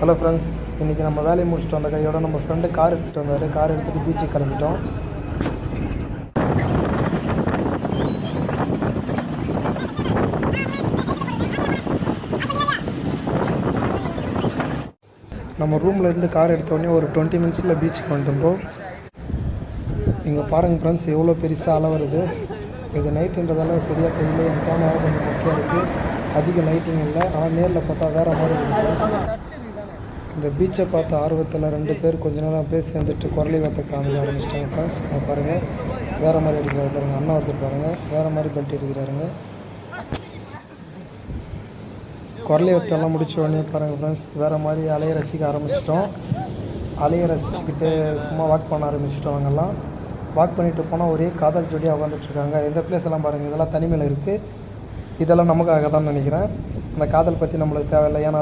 Hello friends, இன்றைக்கி நம்ம வேலையை முடிச்சுட்டு வந்த கையோட நம்ம ஃப்ரெண்டு கார் எடுத்துகிட்டு வந்தார். கார் எடுத்துகிட்டு பீச்சுக்கு கிளம்பிட்டோம். நம்ம ரூமில் இருந்து கார் எடுத்தோடனே ஒரு 20 மினிட்ஸில் பீச்சுக்கு வந்துட்டோம். இங்கே பாருங்கள் ஃப்ரெண்ட்ஸ், எவ்வளோ பெருசாக அலை வருது. இது நைட்டுன்றதால சரியாக தெரியல. என் கேமரா கொஞ்சம் முக்கியம் இருக்குது, அதிக லைட்டிங் இல்லை. ஆனால் நேரில் பார்த்தா வேறு மாதிரி இருக்குது ஃப்ரெண்ட்ஸ். இந்த பீச்சை பார்த்த ஆர்வத்தில் 2 பேர் கொஞ்ச நேரம் பேசி வந்துட்டு குரலி வார்த்தை காமிக்க ஆரம்பிச்சிட்டாங்க ஃப்ரெண்ட்ஸ். பாருங்கள், வேறு மாதிரி அடிக்கிறாரு பாருங்கள். அண்ணா ஒருத்தர் பாருங்கள், வேறு மாதிரி பெல்ட் அடிக்கிறாருங்க. குரலி வார்த்தையெல்லாம் முடிச்ச உடனே பாருங்கள் ஃப்ரெண்ட்ஸ், வேறு மாதிரி அலையை ரசிக்க ஆரம்பிச்சிட்டோம். அலையை ரசிச்சுக்கிட்டு சும்மா வாக் பண்ண ஆரம்பிச்சிட்டோம். நாங்கள்லாம் வாக் பண்ணிட்டு போனால் ஒரே காதல் ஜோடியாக உட்காந்துட்ருக்காங்க. இந்த பிளேஸ் எல்லாம் பாருங்கள், இதெல்லாம் தனிமையில் இருக்குது. இதெல்லாம் நமக்காக தான் நினைக்கிறேன். அந்த காதல் பற்றி நம்மளுக்கு தேவையில்லை. ஏன்னா